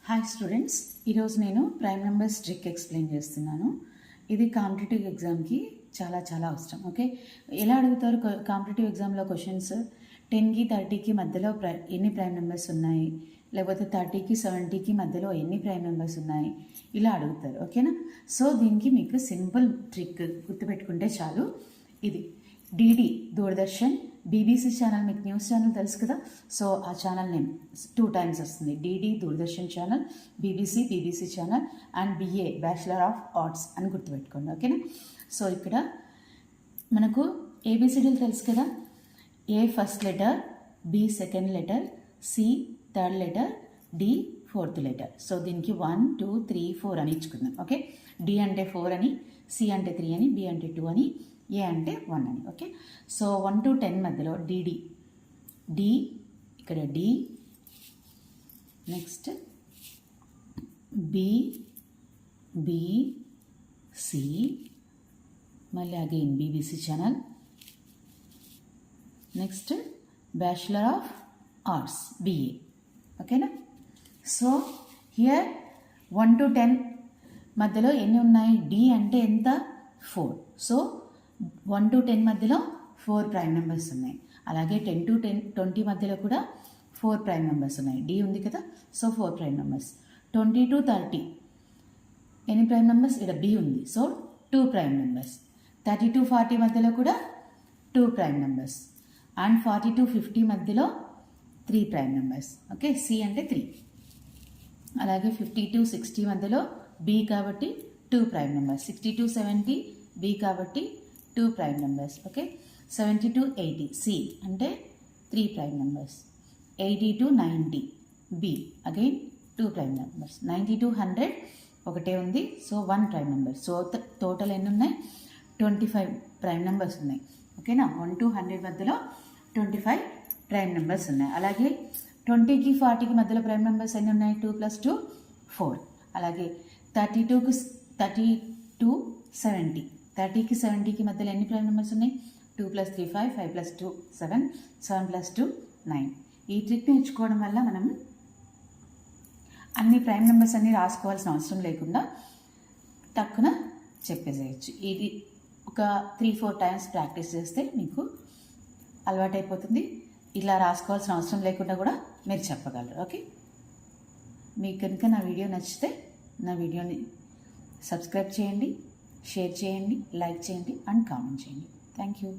Hi students, ఈరోజు నేను prime numbers trick explain చేస్తున్నాను. ఇది కాంపిటేటివ్ ఎగ్జామ్కి చాలా చాలా అవసరం. ఓకే, ఎలా అడుగుతారు కాంపిటేటివ్ ఎగ్జామ్లో క్వశ్చన్స్? 10కి 30కి మధ్యలో ఎన్ని ప్రైమ్ నెంబర్స్ ఉన్నాయి, లేకపోతే 30కి 70కి మధ్యలో ఎన్ని ప్రైమ్ నెంబర్స్ ఉన్నాయి, ఇలా అడుగుతారు. ఓకేనా? సో దీనికి మీకు సింపుల్ ట్రిక్ గుర్తుపెట్టుకుంటే చాలు. ఇది డిడి దూరదర్శన్, బీబీసీ ఛానల్, మీకు న్యూస్ ఛానల్ తెలుసు కదా. సో ఆ ఛానల్ నేమ్ 2 times వస్తుంది. DD Doordarshan channel, BBC channel, and BA bachelor of arts అని గుర్తుపెట్టుకోండి. ఓకేనా? సో ఇక్కడ మనకు ఏబిసిడీలు తెలుసు కదా. A first letter, B second letter, C third letter, D fourth letter. So దీనికి 1 2 3 4 అని ఇచ్చుకుందాం. ఓకే, డి అంటే 4 అని, సి అంటే 3 అని, బి అంటే 2 అని, ఏ అంటే 1 అని. ఓకే, సో 1 to 10 మధ్యలో డిడి, డి ఇక్కడ D, next B, B, C, మళ్ళీ again BBC channel, next bachelor of arts BA. ఓకేనా? సో హియర్ 1 to 10 మధ్యలో ఎన్ని ఉన్నాయి? డి అంటే ఎంత? 4. సో 1 to 10 మధ్యలో 4 ప్రైమ్ నెంబర్స్ ఉన్నాయి. అలాగే 10 to 20 మధ్యలో కూడా 4 ప్రైమ్ నెంబర్స్ ఉన్నాయి. డి ఉంది కదా, సో 4 ప్రైమ్ నెంబర్స్. 20 to 30 ఎన్ని ప్రైమ్ నెంబర్స్? ఇక్కడ బి ఉంది, సో 2 ప్రైమ్ నెంబర్స్. 30 to 40 మధ్యలో కూడా 2 ప్రైమ్ నెంబర్స్. అండ్ 40 to 50 మధ్యలో 3 ప్రైమ్ నెంబర్స్. ఓకే, సి అంటే 3. అలాగే 50 to 60 మధ్యలో బి కాబట్టి 2 ప్రైమ్ నెంబర్స్. 60 to 70 బి కాబట్టి 2 prime numbers. Okay, 70 to 80 C అంటే 3 prime numbers. 80 to 90 B again 2 prime numbers. 90 to 100 ఒకటే ఉంది, so 1 prime number. So total ఎన్ని ఉన్నాయి? 25 ప్రైమ్ నెంబర్స్ ఉన్నాయి. ఓకేనా? 1 to 100 మధ్యలో 25 ప్రైమ్ నెంబర్స్ ఉన్నాయి. అలాగే 20కి 40కి మధ్యలో ప్రైమ్ నెంబర్స్ ఎన్ని ఉన్నాయి? 2 + 2 4. అలాగే 32కి 70 30కి 70కి మధ్యలో ఎన్ని ప్రైమ్ నెంబర్స్ ఉన్నాయి? 2 + 3 5, 5 + 2 7, 7 + 2 9. ఈ ట్రిక్ నేర్చుకోవడం వల్ల మనం అన్ని ప్రైమ్ నెంబర్స్ అన్ని రాసుకోవాల్సిన అవసరం లేకుండా టక్కున చెప్పేసేయచ్చు. ఇది ఒక 3-4 times ప్రాక్టీస్ చేస్తే మీకు అలవాటైపోతుంది. ఇలా రాసుకోవాల్సిన అవసరం లేకుండా కూడా మీరు చెప్పగలరు. ఓకే, మీకు కనుక నా వీడియో నచ్చితే నా వీడియోని సబ్స్క్రైబ్ చేయండి, షేర్ చేయండి, లైక్ చేయండి అండ్ కామెంట్ చేయండి. Thank you.